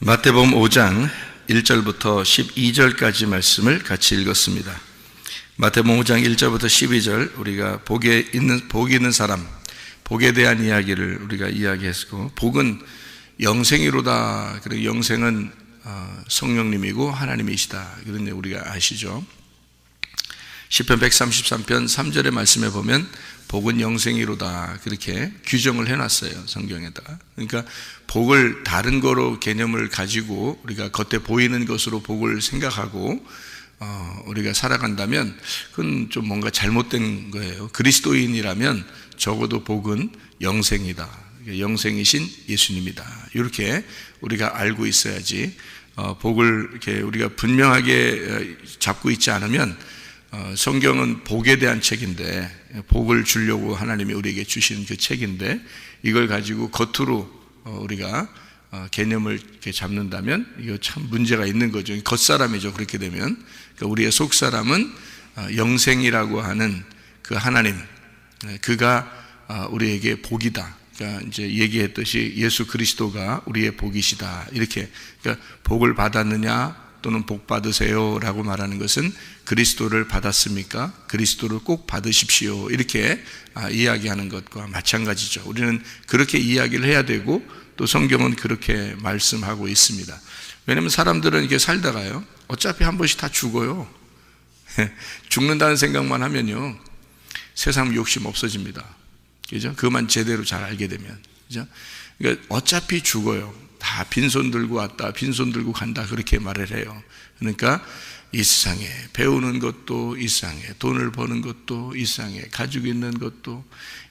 마태복음 5장 1절부터 12절까지 말씀을 같이 읽었습니다. 마태복음 5장 1절부터 12절 우리가 복이 있는 사람, 복에 대한 이야기를 우리가 이야기했고, 복은 영생이로다. 그리고 영생은 성령님이고 하나님이시다. 그런 데 우리가 아시죠? 시편 133편 3절의 말씀에 보면 복은 영생이로다 그렇게 규정을 해놨어요, 성경에다가. 그러니까 복을 다른 거로 개념을 가지고 우리가 겉에 보이는 것으로 복을 생각하고 우리가 살아간다면 그건 좀 뭔가 잘못된 거예요. 그리스도인이라면 적어도 복은 영생이다, 영생이신 예수님이다, 이렇게 우리가 알고 있어야지 복을 이렇게 우리가 분명하게 잡고 있지 않으면, 성경은 복에 대한 책인데, 복을 주려고 하나님이 우리에게 주신 그 책인데, 이걸 가지고 겉으로 우리가 개념을 이렇게 잡는다면 이거 참 문제가 있는 거죠. 겉사람이죠. 그렇게 되면 그러니까 우리의 속사람은 영생이라고 하는 그 하나님, 그가 우리에게 복이다. 그러니까 이제 얘기했듯이 예수 그리스도가 우리의 복이시다. 이렇게, 그러니까 복을 받았느냐 또는 복 받으세요 라고 말하는 것은 그리스도를 받았습니까? 그리스도를 꼭 받으십시오, 이렇게 이야기하는 것과 마찬가지죠. 우리는 그렇게 이야기를 해야 되고, 또 성경은 그렇게 말씀하고 있습니다. 왜냐하면 사람들은 이렇게 살다가요, 어차피 한 번씩 다 죽어요. 죽는다는 생각만 하면요, 세상 욕심 없어집니다. 그죠? 그것만 제대로 잘 알게 되면. 그죠? 그러니까 어차피 죽어요. 다 빈손 들고 왔다, 빈손 들고 간다, 그렇게 말을 해요. 그러니까 이 세상에 배우는 것도 이 세상에, 돈을 버는 것도 이 세상에, 가지고 있는 것도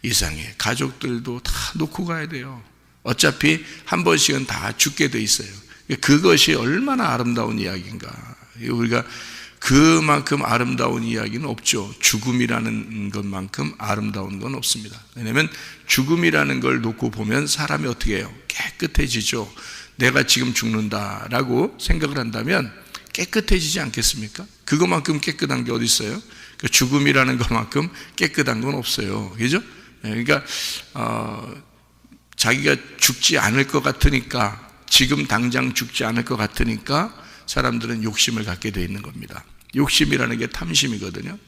이 세상에, 가족들도 다 놓고 가야 돼요. 어차피 한 번씩은 다 죽게 돼 있어요. 그것이 얼마나 아름다운 이야기인가. 우리가 그만큼 아름다운 이야기는 없죠. 죽음이라는 것만큼 아름다운 건 없습니다. 왜냐하면 죽음이라는 걸 놓고 보면 사람이 어떻게 해요? 깨끗해지죠. 내가 지금 죽는다라고 생각을 한다면 깨끗해지지 않겠습니까? 그것만큼 깨끗한 게 어디 있어요? 죽음이라는 것만큼 깨끗한 건 없어요. 그죠? 그러니까 자기가 죽지 않을 것 같으니까, 지금 당장 죽지 않을 것 같으니까 사람들은 욕심을 갖게 되어 있는 겁니다. 욕심이라는 게 탐심이거든요.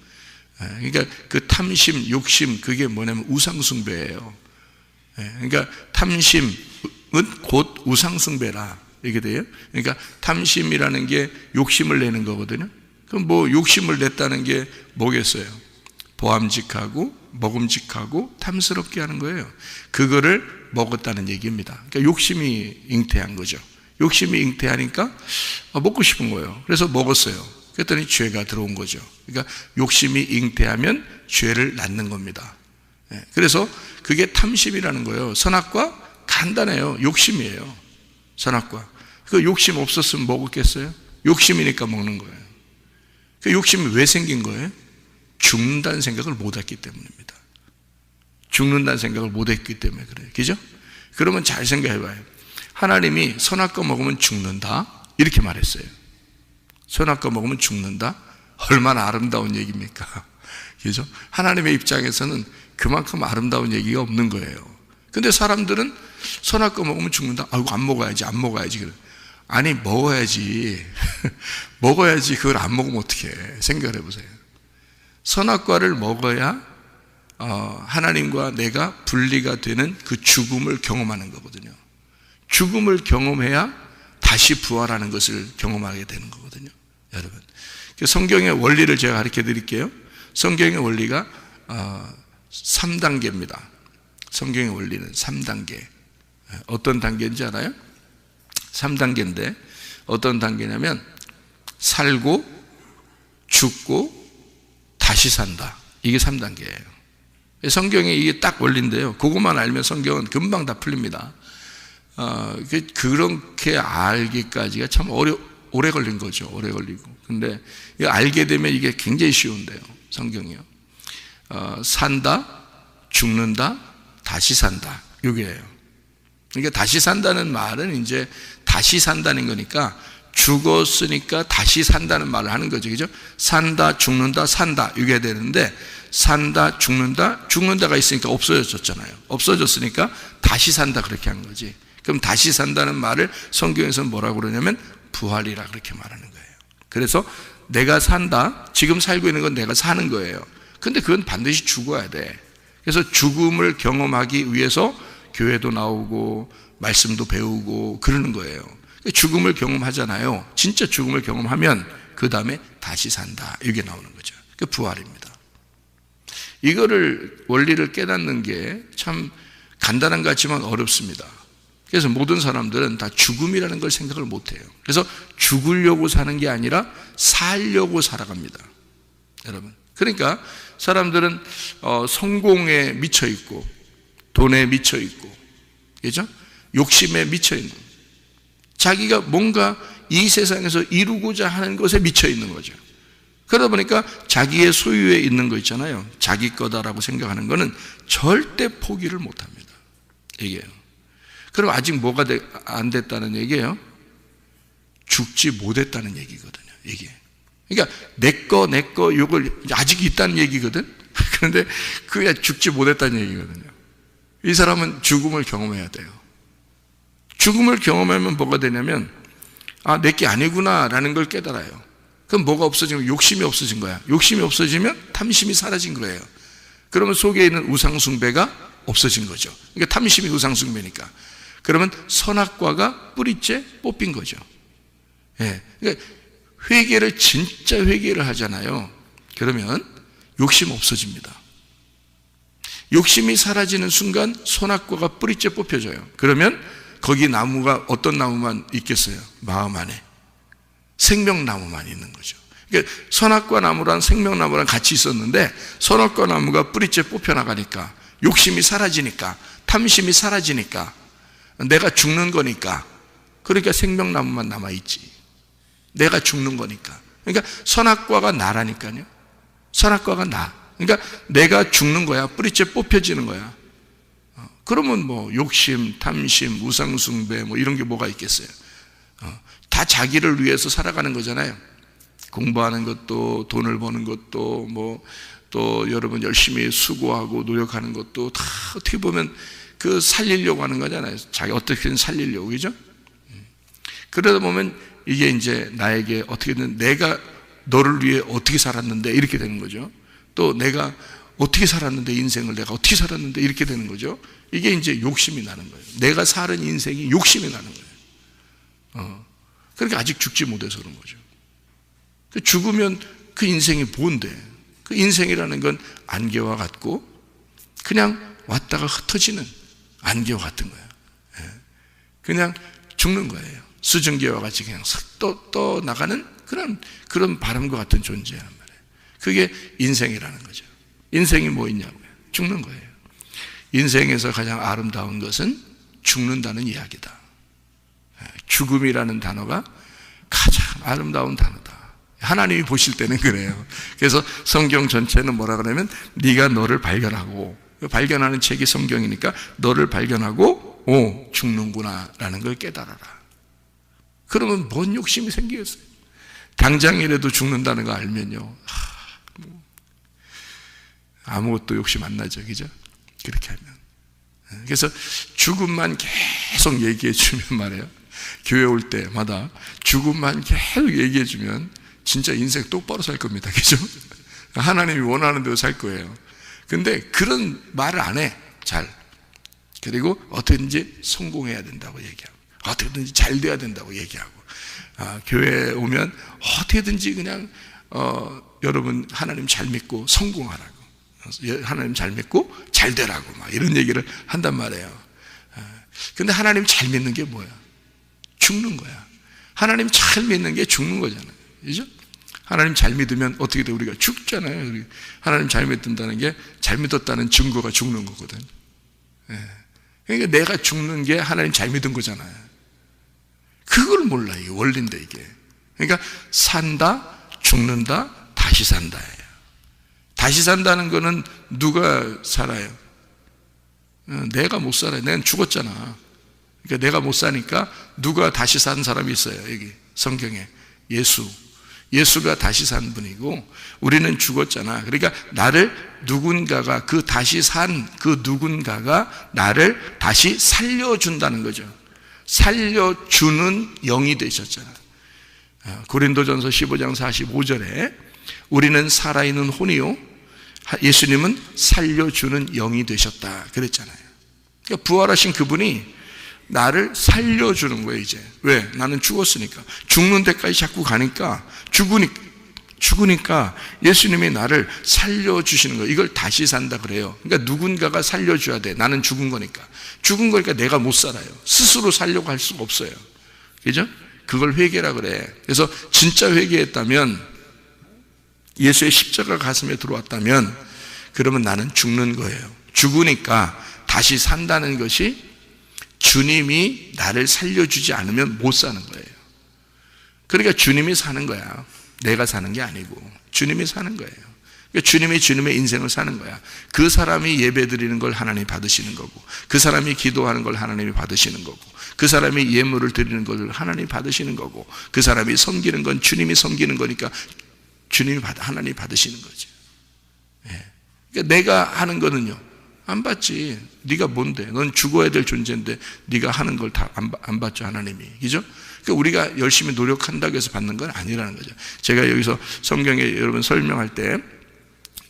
그러니까 그 탐심, 욕심, 그게 뭐냐면 우상숭배예요. 그러니까 탐심은 곧 우상숭배라, 이게 돼요. 그러니까 탐심이라는 게 욕심을 내는 거거든요. 그럼 뭐 욕심을 냈다는 게 뭐겠어요? 보암직하고 먹음직하고 탐스럽게 하는 거예요. 그거를 먹었다는 얘기입니다. 그러니까 욕심이 잉태한 거죠. 욕심이 잉태하니까 먹고 싶은 거예요. 그래서 먹었어요. 그랬더니 죄가 들어온 거죠. 그러니까 욕심이 잉태하면 죄를 낳는 겁니다. 그래서 그게 탐심이라는 거예요. 선악과 간단해요. 욕심이에요. 선악과. 그 욕심 없었으면 먹었겠어요? 욕심이니까 먹는 거예요. 그 욕심이 왜 생긴 거예요? 죽는다는 생각을 못했기 때문입니다. 죽는다는 생각을 못했기 때문에 그래요. 그죠? 그러면 잘 생각해봐요. 하나님이 선악과 먹으면 죽는다, 이렇게 말했어요. 선악과 먹으면 죽는다? 얼마나 아름다운 얘기입니까? 그죠? 하나님의 입장에서는 그만큼 아름다운 얘기가 없는 거예요. 근데 사람들은 선악과 먹으면 죽는다? 아이고, 안 먹어야지, 안 먹어야지. 아니, 먹어야지. 먹어야지. 그걸 안 먹으면 어떡해. 생각을 해보세요. 선악과를 먹어야 하나님과 내가 분리가 되는 그 죽음을 경험하는 거거든요. 죽음을 경험해야 다시 부활하는 것을 경험하게 되는 거거든요, 여러분. 성경의 원리를 제가 가르쳐 드릴게요. 성경의 원리가 3단계입니다. 성경의 원리는 3단계. 어떤 단계인지 알아요? 3단계인데 어떤 단계냐면 살고 죽고 다시 산다. 이게 3단계예요. 성경에 이게 딱 원리인데요. 그것만 알면 성경은 금방 다 풀립니다. 그렇게 알기까지가 참 오래 걸린 거죠. 오래 걸리고. 근데 알게 되면 이게 굉장히 쉬운데요, 성경이요. 산다, 죽는다, 다시 산다. 이게예요. 그러니까 다시 산다는 말은 이제 다시 산다는 거니까, 죽었으니까 다시 산다는 말을 하는 거죠. 그죠? 산다, 죽는다, 산다. 이게 되는데, 산다, 죽는다, 죽는다가 있으니까 없어졌잖아요. 없어졌으니까 다시 산다, 그렇게 하는 거지. 그럼 다시 산다는 말을 성경에서 뭐라고 그러냐면 부활이라 그렇게 말하는 거예요. 그래서 내가 산다, 지금 살고 있는 건 내가 사는 거예요. 근데 그건 반드시 죽어야 돼. 그래서 죽음을 경험하기 위해서 교회도 나오고 말씀도 배우고 그러는 거예요. 죽음을 경험하잖아요. 진짜 죽음을 경험하면 그 다음에 다시 산다, 이게 나오는 거죠. 그게 부활입니다. 이거를 원리를 깨닫는 게 참 간단한 것 같지만 어렵습니다. 그래서 모든 사람들은 다 죽음이라는 걸 생각을 못해요. 그래서 죽으려고 사는 게 아니라 살려고 살아갑니다, 여러분. 그러니까 사람들은 성공에 미쳐 있고 돈에 미쳐 있고, 그죠? 욕심에 미쳐 있는, 자기가 뭔가 이 세상에서 이루고자 하는 것에 미쳐 있는 거죠. 그러다 보니까 자기의 소유에 있는 거 있잖아요. 자기 거다라고 생각하는 거는 절대 포기를 못 합니다. 이게요. 그럼 아직 뭐가 안 됐다는 얘기예요? 죽지 못했다는 얘기거든요, 이게. 그러니까 내 거 이걸 아직 있다는 얘기거든. 그런데 그게 죽지 못했다는 얘기거든요. 이 사람은 죽음을 경험해야 돼요. 죽음을 경험하면 뭐가 되냐면, 아, 내 게 아니구나라는 걸 깨달아요. 그럼 뭐가 없어지면 욕심이 없어진 거야. 욕심이 없어지면 탐심이 사라진 거예요. 그러면 속에 있는 우상숭배가 없어진 거죠. 그러니까 탐심이 우상숭배니까. 그러면 선악과가 뿌리째 뽑힌 거죠. 예. 그러니까 회개를, 진짜 회개를 하잖아요. 그러면 욕심 없어집니다. 욕심이 사라지는 순간 선악과가 뿌리째 뽑혀져요. 그러면 거기 나무가 어떤 나무만 있겠어요? 마음 안에 생명나무만 있는 거죠. 그러니까 선악과 나무랑 생명나무랑 같이 있었는데 선악과 나무가 뿌리째 뽑혀나가니까, 욕심이 사라지니까, 탐심이 사라지니까, 내가 죽는 거니까, 그러니까 생명나무만 남아있지. 내가 죽는 거니까. 그러니까 선악과가 나라니까요. 선악과가 나. 그러니까 내가 죽는 거야. 뿌리째 뽑혀지는 거야. 그러면 뭐 욕심, 탐심, 우상숭배 뭐 이런 게 뭐가 있겠어요? 다 자기를 위해서 살아가는 거잖아요. 공부하는 것도, 돈을 버는 것도, 뭐 또 여러분 열심히 수고하고 노력하는 것도 다 어떻게 보면 그 살리려고 하는 거잖아요. 자기 어떻게든 살리려고, 그죠? 그러다 보면 이게 이제 나에게 어떻게든 내가 너를 위해 어떻게 살았는데 이렇게 되는 거죠. 또 내가 어떻게 살았는데, 인생을 내가 어떻게 살았는데 이렇게 되는 거죠. 이게 이제 욕심이 나는 거예요. 내가 사는 인생이 욕심이 나는 거예요. 그러니까 아직 죽지 못해서 그런 거죠. 죽으면 그 인생이 뭔데? 그 인생이라는 건 안개와 같고 그냥 왔다가 흩어지는 안개와 같은 거예요. 그냥 죽는 거예요. 수증기와 같이 그냥 떠 나가는 그런 바람과 같은 존재란 말이에요. 그게 인생이라는 거죠. 인생이 뭐 있냐고요? 죽는 거예요. 인생에서 가장 아름다운 것은 죽는다는 이야기다. 죽음이라는 단어가 가장 아름다운 단어다. 하나님이 보실 때는 그래요. 그래서 성경 전체는 뭐라 그러면 네가 너를 발견하고, 발견하는 책이 성경이니까 너를 발견하고, 오, 죽는구나 라는 걸 깨달아라. 그러면 뭔 욕심이 생기겠어요? 당장이라도 죽는다는 거 알면요, 아무것도 욕심 안 나죠, 그죠? 그렇게 하면. 그래서 죽음만 계속 얘기해 주면 말이에요, 교회 올 때마다 죽음만 계속 얘기해 주면 진짜 인생 똑바로 살 겁니다, 그죠? 하나님이 원하는 대로 살 거예요. 근데 그런 말을 안 해, 잘. 그리고 어떻게든지 성공해야 된다고 얘기하고, 어떻게든지 잘 돼야 된다고 얘기하고, 교회에 오면 어떻게든지 그냥 여러분 하나님 잘 믿고 성공하라고, 하나님 잘 믿고 잘 되라고 막 이런 얘기를 한단 말이에요. 근데 하나님 잘 믿는 게 뭐야? 죽는 거야. 하나님 잘 믿는 게 죽는 거잖아요, 그죠? 하나님 잘 믿으면 어떻게 돼? 우리가 죽잖아요. 하나님 잘 믿는다는 게 잘 믿었다는 증거가 죽는 거거든. 그러니까 내가 죽는 게 하나님 잘 믿은 거잖아요. 그걸 몰라, 이게 원리인데 이게. 그러니까 산다, 죽는다, 다시 산다예요. 다시 산다는 거는 누가 살아요? 내가 못 살아요. 내가 죽었잖아. 그러니까 내가 못 사니까 누가 다시 산 사람이 있어요, 여기 성경에. 예수가 다시 산 분이고 우리는 죽었잖아. 그러니까 나를 누군가가, 그 다시 산 그 누군가가 나를 다시 살려준다는 거죠. 살려주는 영이 되셨잖아요. 고린도전서 15장 45절에 우리는 살아있는 혼이요 예수님은 살려주는 영이 되셨다 그랬잖아요. 그러니까 부활하신 그분이 나를 살려주는 거예요. 이제 왜? 나는 죽었으니까. 죽는 데까지 자꾸 가니까 죽으니까 예수님이 나를 살려주시는 거예요. 이걸 다시 산다 그래요. 그러니까 누군가가 살려줘야 돼. 나는 죽은 거니까 내가 못 살아요. 스스로 살려고 할 수가 없어요. 그죠? 그걸 회개라 그래. 그래서 진짜 회개했다면, 예수의 십자가 가슴에 들어왔다면, 그러면 나는 죽는 거예요. 죽으니까 다시 산다는 것이 주님이 나를 살려주지 않으면 못 사는 거예요. 그러니까 주님이 사는 거야. 내가 사는 게 아니고 주님이 사는 거예요. 그러니까 주님이 주님의 인생을 사는 거야. 그 사람이 예배 드리는 걸 하나님이 받으시는 거고, 그 사람이 기도하는 걸 하나님이 받으시는 거고, 그 사람이 예물을 드리는 걸 하나님이 받으시는 거고, 그 사람이 섬기는 건 주님이 섬기는 거니까 하나님이 받으시는 거죠. 그러니까 내가 하는 거는요, 안 받지. 네가 뭔데? 넌 죽어야 될 존재인데 네가 하는 걸 다 안 받죠, 하나님이. 그죠? 그러니까 우리가 열심히 노력한다고 해서 받는 건 아니라는 거죠. 제가 여기서 성경에 여러분 설명할 때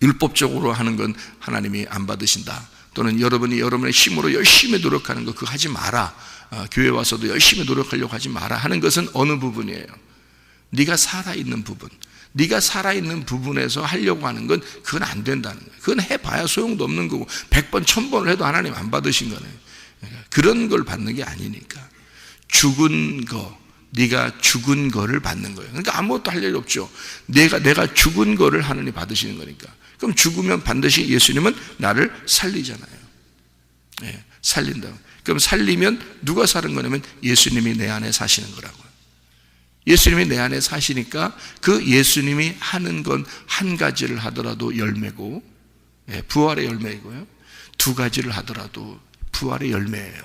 율법적으로 하는 건 하나님이 안 받으신다, 또는 여러분이 여러분의 힘으로 열심히 노력하는 거 그거 하지 마라, 교회 와서도 열심히 노력하려고 하지 마라 하는 것은 어느 부분이에요? 네가 살아있는 부분, 네가 살아있는 부분에서 하려고 하는 건 그건 안 된다는 거예요. 그건 해봐야 소용도 없는 거고 100번 1000번을 해도 하나님 안 받으신 거네요. 그런 걸 받는 게 아니니까 죽은 거, 네가 죽은 거를 받는 거예요. 그러니까 아무것도 할 일이 없죠. 내가 죽은 거를 하나님 받으시는 거니까. 그럼 죽으면 반드시 예수님은 나를 살리잖아요. 살린다. 그럼 살리면 누가 사는 거냐면 예수님이 내 안에 사시는 거라고요. 예수님이 내 안에 사시니까 그 예수님이 하는 건 한 가지를 하더라도 열매고, 부활의 열매이고요, 두 가지를 하더라도 부활의 열매예요.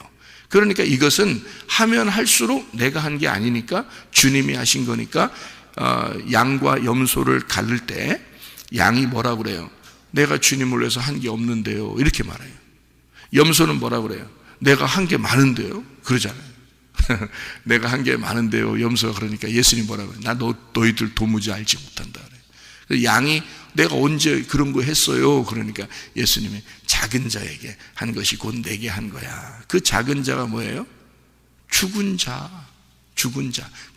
그러니까 이것은 하면 할수록 내가 한 게 아니니까 주님이 하신 거니까, 양과 염소를 가를 때 양이 뭐라고 그래요? 내가 주님을 위해서 한 게 없는데요, 이렇게 말해요. 염소는 뭐라고 그래요? 내가 한 게 많은데요, 그러잖아요. 내가 한 게 많은데요, 염소가. 그러니까 예수님 뭐라고 해요? 너희들 도무지 알지 못한다 그래요. 양이 내가 언제 그런 거 했어요? 그러니까 예수님이 작은 자에게 한 것이 곧 내게 한 거야. 그 작은 자가 뭐예요? 죽은 자,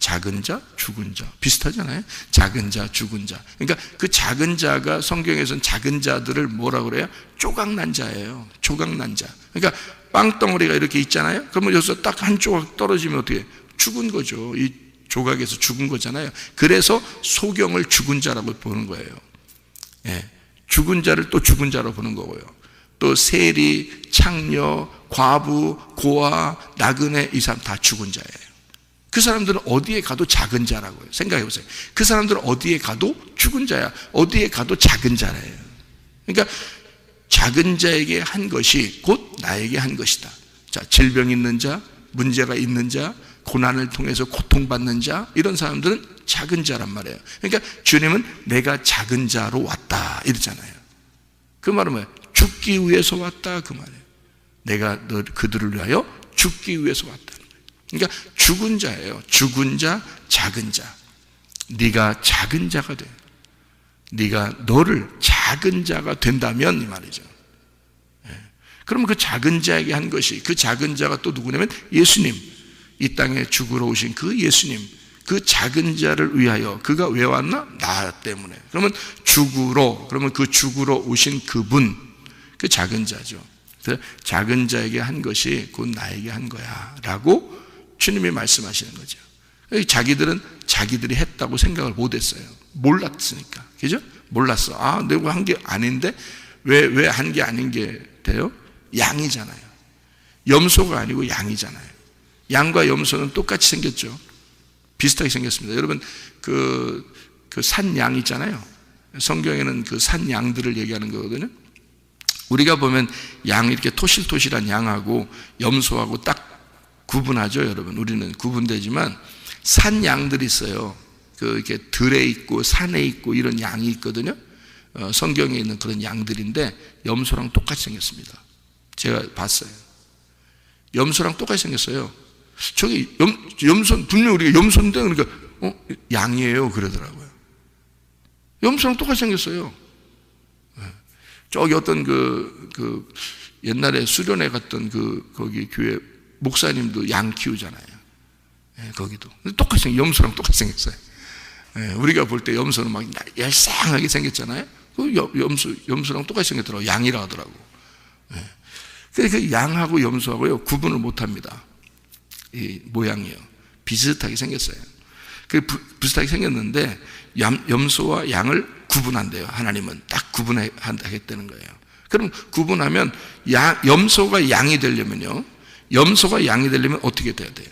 작은 자, 죽은 자 비슷하잖아요. 작은 자, 죽은 자. 그러니까 그 작은 자가 성경에서는 작은 자들을 뭐라고 그래요? 조각난 자예요. 조각난 자. 그러니까 빵덩어리가 이렇게 있잖아요. 그러면 여기서 딱 한 조각 떨어지면 어떻게 해요? 죽은 거죠. 이 조각에서 죽은 거잖아요. 그래서 소경을 죽은 자라고 보는 거예요. 죽은 자를 또 죽은 자로 보는 거고요. 또 세리, 창녀, 과부, 고아, 나그네, 이 사람 다 죽은 자예요. 그 사람들은 어디에 가도 작은 자라고요. 생각해 보세요. 그 사람들은 어디에 가도 죽은 자야. 어디에 가도 작은 자예요. 그러니까 작은 자에게 한 것이 곧 나에게 한 것이다. 자, 질병 있는 자, 문제가 있는 자, 고난을 통해서 고통받는 자, 이런 사람들은 작은 자란 말이에요. 그러니까 주님은 내가 작은 자로 왔다 이러잖아요. 그 말은 뭐예요? 죽기 위해서 왔다 그 말이에요. 내가 그들을 위하여 죽기 위해서 왔다는 거예요. 그러니까 죽은 자예요. 죽은 자, 작은 자. 네가 작은 자가 돼. 네가 너를 작은 자가 된다면 이 말이죠. 그러면 그 작은 자에게 한 것이, 그 작은 자가 또 누구냐면 예수님, 이 땅에 죽으러 오신 그 예수님, 그 작은 자를 위하여. 그가 왜 왔나? 나 때문에. 그러면 그러면 그 죽으러 오신 그분, 그 작은 자죠. 그래서 작은 자에게 한 것이 곧 나에게 한 거야 라고 주님이 말씀하시는 거죠. 자기들은 자기들이 했다고 생각을 못했어요. 몰랐으니까. 그죠? 몰랐어. 내가 한 게 아닌데 왜 한 게 아닌 게 돼요? 양이잖아요. 염소가 아니고 양이잖아요. 양과 염소는 똑같이 생겼죠. 비슷하게 생겼습니다. 여러분 그 산양 있잖아요. 성경에는 그 산양들을 얘기하는 거거든요. 우리가 보면 양, 이렇게 토실토실한 양하고 염소하고 딱 구분하죠, 여러분. 우리는 구분되지만 산양들이 있어요. 이렇게 들에 있고 산에 있고 이런 양이 있거든요. 성경에 있는 그런 양들인데 염소랑 똑같이 생겼습니다. 제가 봤어요. 염소랑 똑같이 생겼어요. 저기 염소, 분명히 우리가 염소인데, 그러니까, 양이에요. 그러더라고요. 염소랑 똑같이 생겼어요. 저기 어떤 옛날에 수련회 갔던 거기 교회 목사님도 양 키우잖아요. 거기도. 똑같이 염소랑 똑같이 생겼어요. 우리가 볼 때 염소는 막 얄쌍하게 생겼잖아요. 염소랑 똑같이 생겼더라고. 양이라 하더라고. 그 양하고 염소하고요, 구분을 못 합니다. 이 모양이요. 비슷하게 생겼어요. 비슷하게 생겼는데, 염소와 양을 구분한대요. 하나님은 딱 구분하겠다는 거예요. 그럼 구분하면, 염소가 양이 되려면요, 염소가 양이 되려면 어떻게 돼야 돼요?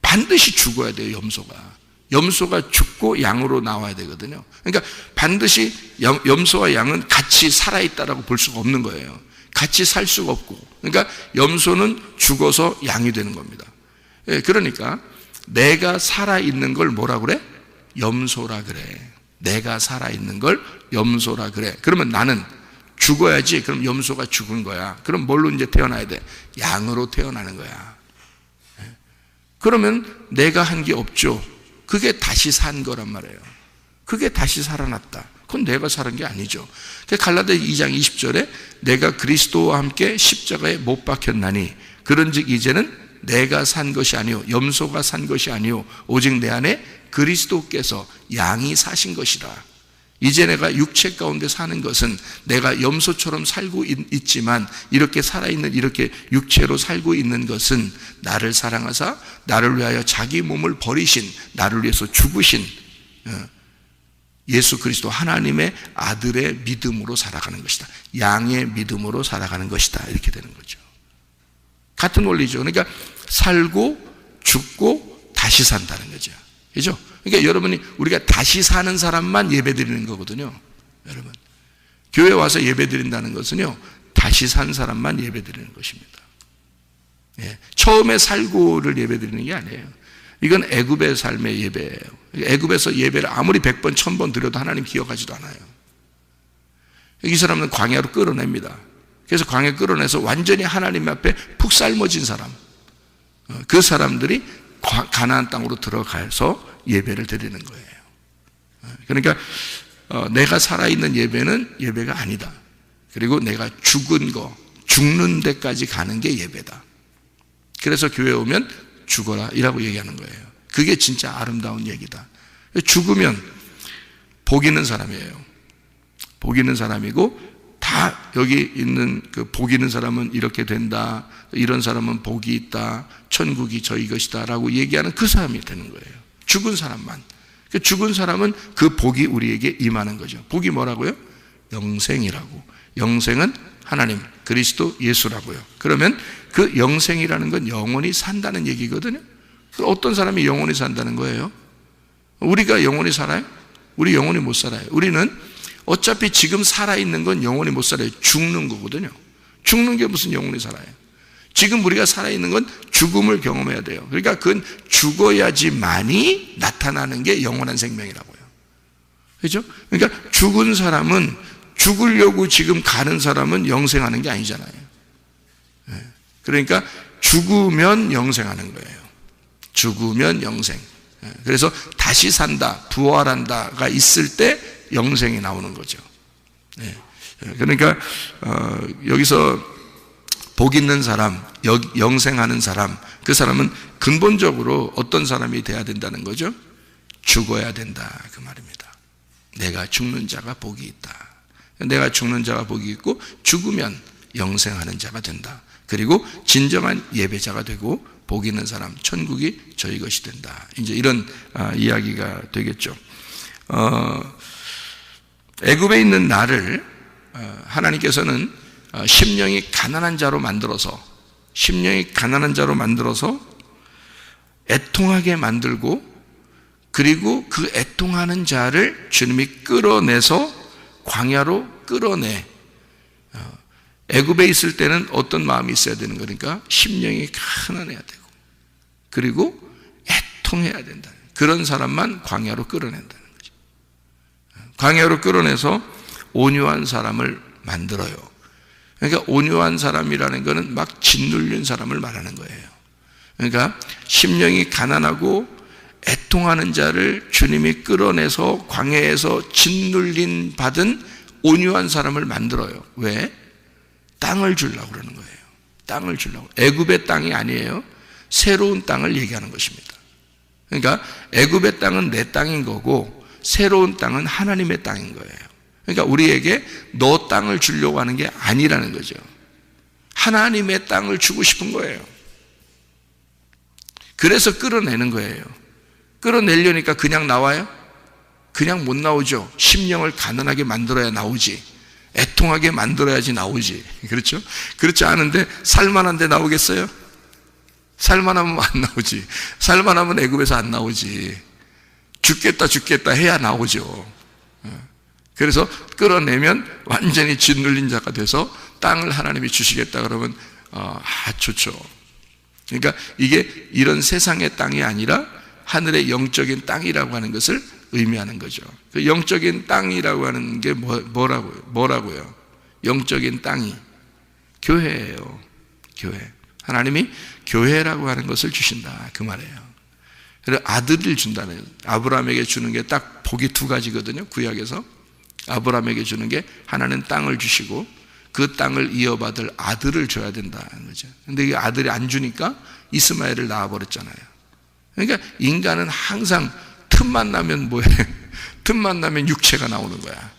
반드시 죽어야 돼요, 염소가. 염소가 죽고 양으로 나와야 되거든요. 그러니까 반드시 염소와 양은 같이 살아있다라고 볼 수가 없는 거예요. 같이 살 수가 없고. 그러니까 염소는 죽어서 양이 되는 겁니다. 그러니까 내가 살아있는 걸 뭐라 그래? 염소라 그래. 내가 살아있는 걸 염소라 그래. 그러면 나는 죽어야지. 그럼 염소가 죽은 거야. 그럼 뭘로 이제 태어나야 돼? 양으로 태어나는 거야. 그러면 내가 한 게 없죠. 그게 다시 산 거란 말이에요. 그게 다시 살아났다. 그건 내가 살은 게 아니죠. 갈라디아 2장 20절에 내가 그리스도와 함께 십자가에 못 박혔나니 그런즉 이제는 내가 산 것이 아니요 염소가 산 것이 아니요 오직 내 안에 그리스도께서 양이 사신 것이라. 이제 내가 육체 가운데 사는 것은 내가 염소처럼 살고 있지만 이렇게 살아있는, 이렇게 육체로 살고 있는 것은 나를 사랑하사 나를 위하여 자기 몸을 버리신, 나를 위해서 죽으신 예수 그리스도 하나님의 아들의 믿음으로 살아가는 것이다. 양의 믿음으로 살아가는 것이다. 이렇게 되는 거죠. 같은 원리죠. 그러니까 살고 죽고 다시 산다는 거죠. 그죠? 그러니까 여러분이, 우리가 다시 사는 사람만 예배 드리는 거거든요. 여러분, 교회 와서 예배 드린다는 것은요, 다시 산 사람만 예배 드리는 것입니다. 처음에 살고를 예배 드리는 게 아니에요. 이건 애굽의 삶의 예배예요. 애굽에서 예배를 아무리 100번 1000번 드려도 하나님 기억하지도 않아요. 이 사람은 광야로 끌어냅니다. 그래서 광야 끌어내서 완전히 하나님 앞에 푹 삶아진 사람, 그 사람들이 가나안 땅으로 들어가서 예배를 드리는 거예요. 그러니까 내가 살아있는 예배는 예배가 아니다. 그리고 내가 죽는 데까지 가는 게 예배다. 그래서 교회에 오면 죽어라 이라고 얘기하는 거예요. 그게 진짜 아름다운 얘기다. 죽으면 복 있는 사람이에요. 복 있는 사람이고, 다 여기 있는 복 있는 사람은 이렇게 된다, 이런 사람은 복이 있다, 천국이 저희 것이다 라고 얘기하는 그 사람이 되는 거예요. 죽은 사람만. 죽은 사람은 그 복이 우리에게 임하는 거죠. 복이 뭐라고요? 영생이라고. 영생은 하나님, 그리스도 예수라고요. 그러면 그 영생이라는 건 영원히 산다는 얘기거든요. 어떤 사람이 영원히 산다는 거예요? 우리가 영원히 살아요? 우리 영원히 못 살아요. 우리는 어차피 지금 살아있는 건 영원히 못 살아요. 죽는 거거든요. 죽는 게 무슨 영원히 살아요? 지금 우리가 살아있는 건 죽음을 경험해야 돼요. 그러니까 그건 죽어야지만이 나타나는 게 영원한 생명이라고요. 그렇죠? 그러니까 죽은 사람은, 죽으려고 지금 가는 사람은 영생하는 게 아니잖아요. 그러니까 죽으면 영생하는 거예요. 죽으면 영생. 그래서 다시 산다, 부활한다가 있을 때 영생이 나오는 거죠. 그러니까 여기서 복 있는 사람, 영생하는 사람, 그 사람은 근본적으로 어떤 사람이 돼야 된다는 거죠? 죽어야 된다, 그 말입니다. 내가 죽는 자가 복이 있다. 내가 죽는 자가 복이 있고 죽으면 영생하는 자가 된다. 그리고 진정한 예배자가 되고 복 있는 사람, 천국이 저희 것이 된다. 이제 이런 이야기가 되겠죠. 애굽에 있는 나를 하나님께서는 심령이 가난한 자로 만들어서 애통하게 만들고, 그리고 그 애통하는 자를 주님이 끌어내서 광야로 끌어내. 애굽에 있을 때는 어떤 마음이 있어야 되는 거니까 심령이 가난해야 되고, 그리고 애통해야 된다. 그런 사람만 광야로 끌어낸다는 거죠. 광야로 끌어내서 온유한 사람을 만들어요. 그러니까 온유한 사람이라는 것은 막 짓눌린 사람을 말하는 거예요. 그러니까 심령이 가난하고 애통하는 자를 주님이 끌어내서 광야에서 짓눌림 받은 온유한 사람을 만들어요. 왜? 땅을 주려고 그러는 거예요. 땅을 주려고. 애굽의 땅이 아니에요. 새로운 땅을 얘기하는 것입니다. 그러니까 애굽의 땅은 내 땅인 거고 새로운 땅은 하나님의 땅인 거예요. 그러니까 우리에게 너 땅을 주려고 하는 게 아니라는 거죠. 하나님의 땅을 주고 싶은 거예요. 그래서 끌어내는 거예요. 끌어내려니까 그냥 나와요? 그냥 못 나오죠. 심령을 가난하게 만들어야 나오지. 애통하게 만들어야지 나오지. 그렇죠? 그렇지 않은데 살만한데 나오겠어요? 살만하면 안 나오지. 살만하면 애굽에서 안 나오지. 죽겠다 해야 나오죠. 그래서 끌어내면 완전히 짓눌린 자가 돼서 땅을 하나님이 주시겠다 그러면 좋죠. 그러니까 이게 이런 세상의 땅이 아니라 하늘의 영적인 땅이라고 하는 것을 의미하는 거죠. 그 영적인 땅이라고 하는 게 뭐라고요? 영적인 땅이 교회예요. 교회. 하나님이 교회라고 하는 것을 주신다 그 말이에요. 그래서 아들을 준다는, 아브라함에게 주는 게 딱 복이 두 가지거든요. 구약에서 아브라함에게 주는 게 하나는 땅을 주시고 그 땅을 이어받을 아들을 줘야 된다는 거죠. 근데 이 아들이 안 주니까 이스마엘을 낳아버렸잖아요. 그러니까 인간은 항상 틈만 나면 뭐해? 틈만 나면 육체가 나오는 거야.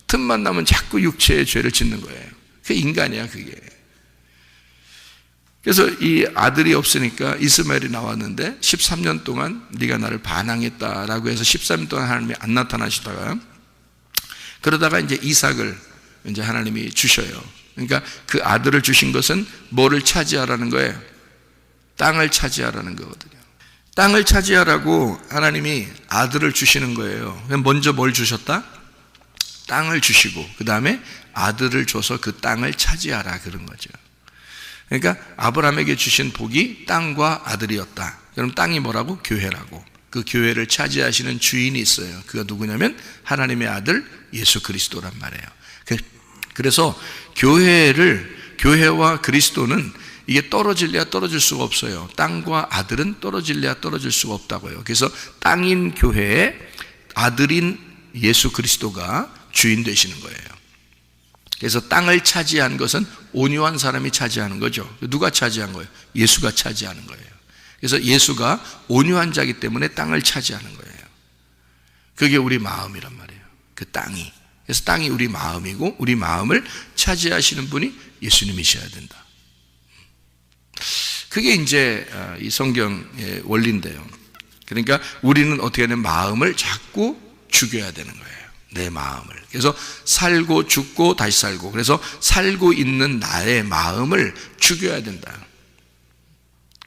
틈만 나면 자꾸 육체의 죄를 짓는 거예요. 그게 인간이야, 그게. 그래서 이 아들이 없으니까 이스마엘이 나왔는데 13년 동안 네가 나를 반항했다라고 해서 13년 동안 하나님이 안 나타나시다가 그러다가 이제 이삭을 이제 하나님이 주셔요. 그러니까 그 아들을 주신 것은 뭐를 차지하라는 거예요? 땅을 차지하라는 거거든요. 땅을 차지하라고 하나님이 아들을 주시는 거예요. 먼저 뭘 주셨다? 땅을 주시고 그 다음에 아들을 줘서 그 땅을 차지하라 그런 거죠. 그러니까 아브라함에게 주신 복이 땅과 아들이었다. 그럼 땅이 뭐라고? 교회라고. 그 교회를 차지하시는 주인이 있어요. 그가 누구냐면 하나님의 아들 예수 그리스도란 말이에요. 그래서 교회와 그리스도는 이게 떨어질래야 떨어질 수가 없어요. 땅과 아들은 떨어질래야 떨어질 수가 없다고요. 그래서 땅인 교회에 아들인 예수 그리스도가 주인 되시는 거예요. 그래서 땅을 차지한 것은 온유한 사람이 차지하는 거죠. 누가 차지한 거예요? 예수가 차지하는 거예요. 그래서 예수가 온유한 자이기 때문에 땅을 차지하는 거예요. 그게 우리 마음이란 말이에요. 그 땅이. 그래서 땅이 우리 마음이고 우리 마음을 차지하시는 분이 예수님이셔야 된다. 그게 이제 이 성경의 원리인데요. 그러니까 우리는 어떻게 하냐면 마음을 자꾸 죽여야 되는 거예요. 내 마음을. 그래서 살고 죽고 다시 살고, 그래서 살고 있는 나의 마음을 죽여야 된다.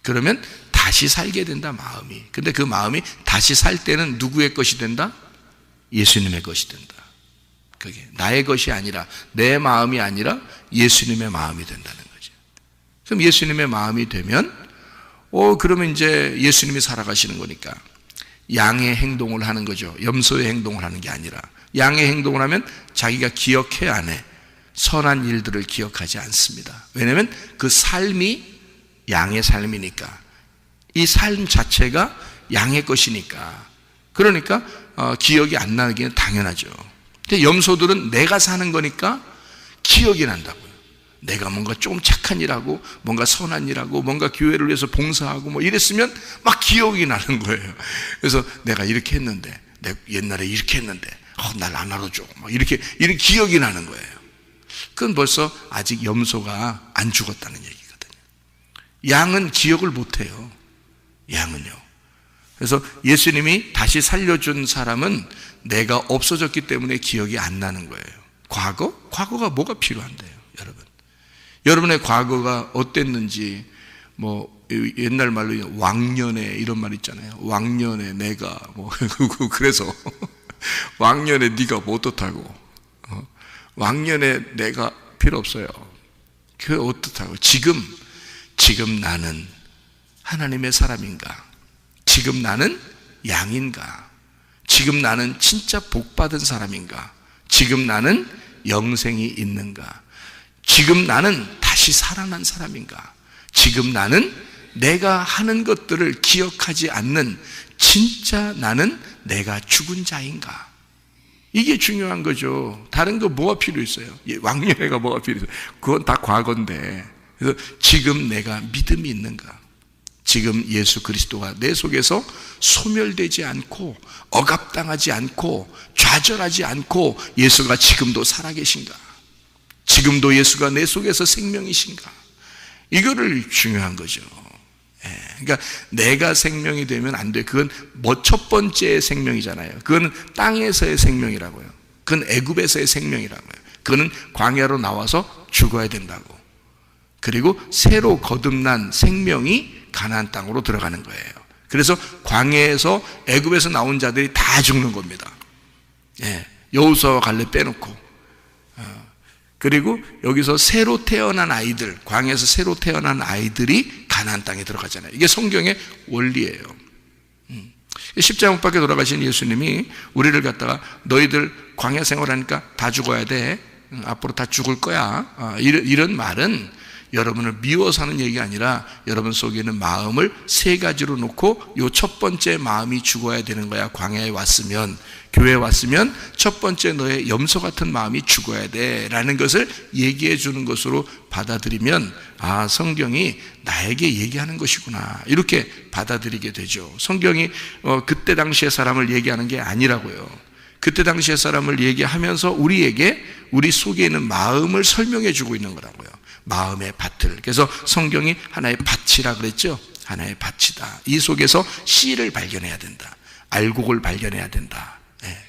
그러면 다시 살게 된다, 마음이. 근데 그 마음이 다시 살 때는 누구의 것이 된다? 예수님의 것이 된다. 그게 나의 것이 아니라, 내 마음이 아니라 예수님의 마음이 된다는 거죠. 그럼 예수님의 마음이 되면 그러면 이제 예수님이 살아가시는 거니까 양의 행동을 하는 거죠. 염소의 행동을 하는 게 아니라 양의 행동을 하면 자기가 기억해야 안 해. 선한 일들을 기억하지 않습니다. 왜냐하면 그 삶이 양의 삶이니까, 이 삶 자체가 양의 것이니까. 그러니까 기억이 안 나기는 당연하죠. 근데 염소들은 내가 사는 거니까 기억이 난다고요. 내가 뭔가 좀 착한 일하고 뭔가 선한 일하고 뭔가 교회를 위해서 봉사하고 뭐 이랬으면 막 기억이 나는 거예요. 그래서 내가 이렇게 했는데, 내가 옛날에 이렇게 했는데 날 안 알아줘, 막 이런 기억이 나는 거예요. 그건 벌써 아직 염소가 안 죽었다는 얘기거든요. 양은 기억을 못해요. 양은요. 그래서 예수님이 다시 살려준 사람은 내가 없어졌기 때문에 기억이 안 나는 거예요. 과거가 뭐가 필요한데요, 여러분? 여러분의 과거가 어땠는지, 뭐 옛날 말로 왕년에 이런 말 있잖아요. 왕년에 내가 그래서 왕년에 네가 뭐 어떻다고? 왕년에 내가 필요 없어요. 그게 어떻다고? 지금 나는 하나님의 사람인가? 지금 나는 양인가? 지금 나는 진짜 복받은 사람인가? 지금 나는 영생이 있는가? 지금 나는 다시 살아난 사람인가? 지금 나는 내가 하는 것들을 기억하지 않는 진짜 나는 내가 죽은 자인가? 이게 중요한 거죠. 다른 거 뭐가 필요 있어요? 왕년회가 뭐가 필요 있어요? 그건 다 과거인데. 그래서 지금 내가 믿음이 있는가? 지금 예수 그리스도가 내 속에서 소멸되지 않고 억압당하지 않고 좌절하지 않고 예수가 지금도 살아계신가? 지금도 예수가 내 속에서 생명이신가? 이거를 중요한 거죠. 그러니까 내가 생명이 되면 안 돼. 그건 뭐 첫 번째 생명이잖아요. 그건 땅에서의 생명이라고요. 그건 애굽에서의 생명이라고요. 그거는 광야로 나와서 죽어야 된다고. 그리고 새로 거듭난 생명이 가나안 땅으로 들어가는 거예요. 그래서 광야에서 애굽에서 나온 자들이 다 죽는 겁니다. 여호수아와 갈렙 빼놓고. 그리고 여기서 새로 태어난 아이들, 광야에서 새로 태어난 아이들이 가나안 땅에 들어가잖아요. 이게 성경의 원리예요. 십자가 못 박혀 돌아가신 예수님이 우리를 갖다가 너희들 광야 생활하니까 다 죽어야 돼. 앞으로 다 죽을 거야. 이런 말은 여러분을 미워서 하는 얘기가 아니라 여러분 속에 있는 마음을 세 가지로 놓고 요 첫 번째 마음이 죽어야 되는 거야. 광야에 왔으면, 교회에 왔으면 첫 번째 너의 염소 같은 마음이 죽어야 돼 라는 것을 얘기해 주는 것으로 받아들이면 성경이 나에게 얘기하는 것이구나 이렇게 받아들이게 되죠. 성경이 그때 당시의 사람을 얘기하는 게 아니라고요. 그때 당시의 사람을 얘기하면서 우리에게 우리 속에 있는 마음을 설명해 주고 있는 거라고요. 마음의 밭을. 그래서 성경이 하나의 밭이라 그랬죠. 하나의 밭이다. 이 속에서 씨를 발견해야 된다. 알곡을 발견해야 된다.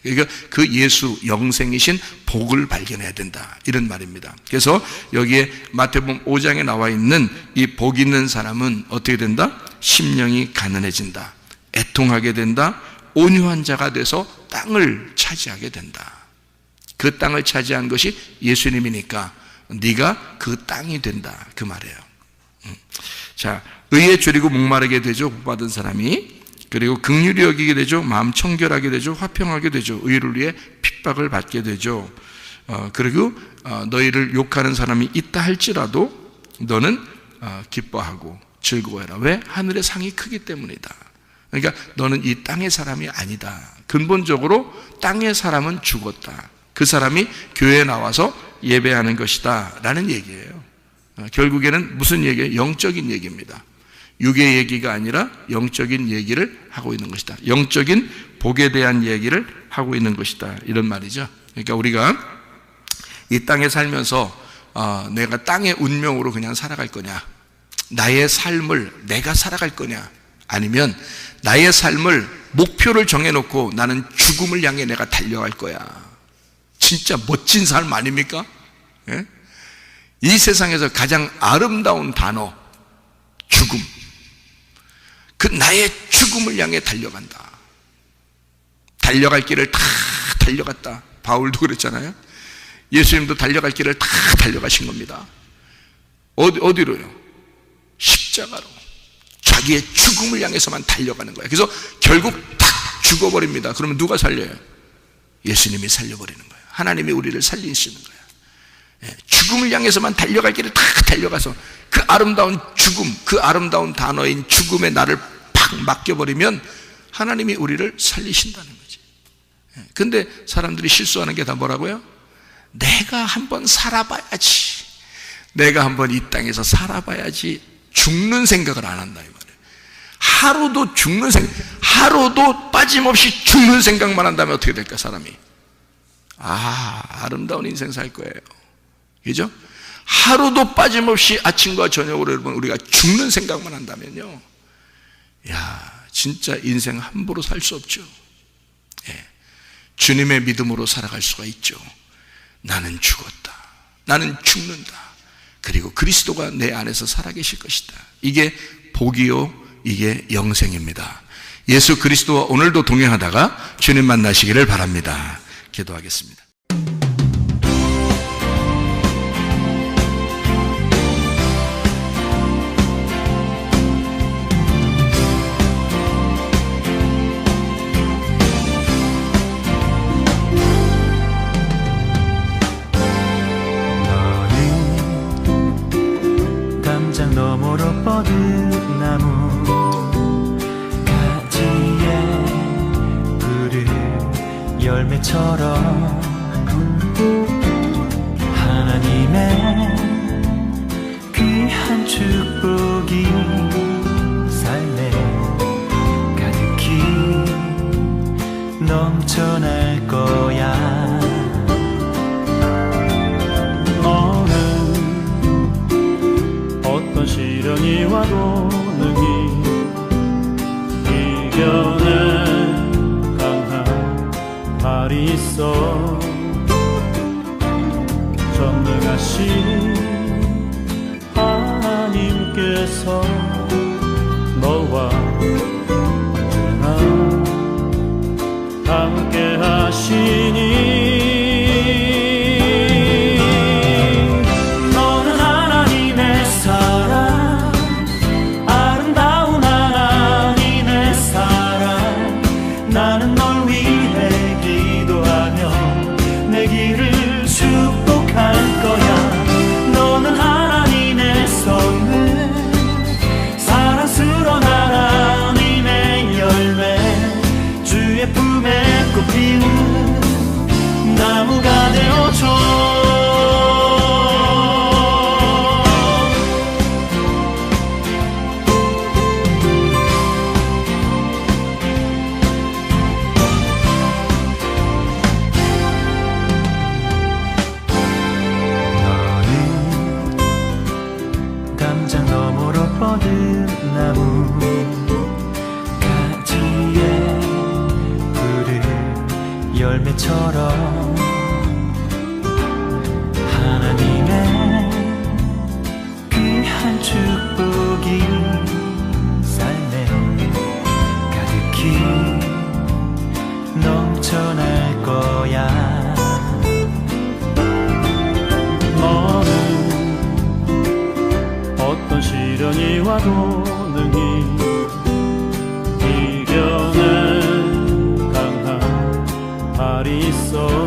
그러니까 그 예수 영생이신 복을 발견해야 된다. 이런 말입니다. 그래서 여기에 마태복음 5장에 나와 있는 이 복 있는 사람은 어떻게 된다? 심령이 가난해진다. 애통하게 된다. 온유한 자가 돼서 땅을 차지하게 된다. 그 땅을 차지한 것이 예수님이니까 네가 그 땅이 된다. 그 말이에요. 자, 의에 줄이고 목마르게 되죠. 복받은 사람이. 그리고 긍휼히 여기게 되죠. 마음 청결하게 되죠. 화평하게 되죠. 의를 위해 핍박을 받게 되죠. 그리고 너희를 욕하는 사람이 있다 할지라도 너는 기뻐하고 즐거워해라. 왜? 하늘의 상이 크기 때문이다. 그러니까 너는 이 땅의 사람이 아니다. 근본적으로 땅의 사람은 죽었다. 그 사람이 교회에 나와서 예배하는 것이다 라는 얘기예요. 결국에는 무슨 얘기예요? 영적인 얘기입니다. 육의 얘기가 아니라 영적인 얘기를 하고 있는 것이다. 영적인 복에 대한 얘기를 하고 있는 것이다. 이런 말이죠. 그러니까 우리가 이 땅에 살면서 내가 땅의 운명으로 그냥 살아갈 거냐, 나의 삶을 내가 살아갈 거냐, 아니면 나의 삶을 목표를 정해놓고 나는 죽음을 향해 내가 달려갈 거야. 진짜 멋진 삶 아닙니까? 예? 이 세상에서 가장 아름다운 단어 죽음. 그 나의 죽음을 향해 달려간다. 달려갈 길을 다 달려갔다. 바울도 그랬잖아요. 예수님도 달려갈 길을 다 달려가신 겁니다. 어디로요? 십자가로. 자기의 죽음을 향해서만 달려가는 거예요. 그래서 결국 탁 죽어버립니다. 그러면 누가 살려요? 예수님이 살려버리는 거예요. 하나님이 우리를 살리시는 거예요. 죽음을 향해서만 달려갈 길을 다 달려가서 그 아름다운 죽음, 그 아름다운 단어인 죽음에 나를 팍 맡겨버리면 하나님이 우리를 살리신다는 거지. 근데 사람들이 실수하는 게 다 뭐라고요? 내가 한번 살아봐야지. 내가 한번 이 땅에서 살아봐야지. 죽는 생각을 안 한다 이 말이에요. 하루도 죽는 생각, 하루도 빠짐없이 죽는 생각만 한다면 어떻게 될까 사람이? 아름다운 인생 살 거예요. 그죠? 하루도 빠짐없이 아침과 저녁으로 여러분 우리가 죽는 생각만 한다면요, 진짜 인생 함부로 살 수 없죠. 주님의 믿음으로 살아갈 수가 있죠. 나는 죽었다. 나는 죽는다. 그리고 그리스도가 내 안에서 살아계실 것이다. 이게 복이요, 이게 영생입니다. 예수 그리스도와 오늘도 동행하다가 주님 만나시기를 바랍니다. 기도하겠습니다. 너는 담장 너머로 뻗은 나무 열매처럼 하나님의 귀한 축복이 삶에 가득히 넘쳐날 거야. 너는 어떤 시련이 와도 능히 이겨낸 강한 발이 있어. 전능하신 하나님께서 너와 언제나 함께 하시니. 너는 하나님의 사랑, 아름다운 하나님의 사랑. 나는 널 위해 기도하며 내 길을 축복할 거야. 너는 하나님의 선물, 사랑스러운 하나님의 열매, 주의 품에 꽃 피우는 나무가 되어줘. 담장 너머로 뻗은 나무 가지에 푸른 열매처럼 하나님의 귀한 축복이 삶에 가득히 넘쳐날 거야. 어떤 시련이 와도 능히 이겨낸 강한 발이 있어.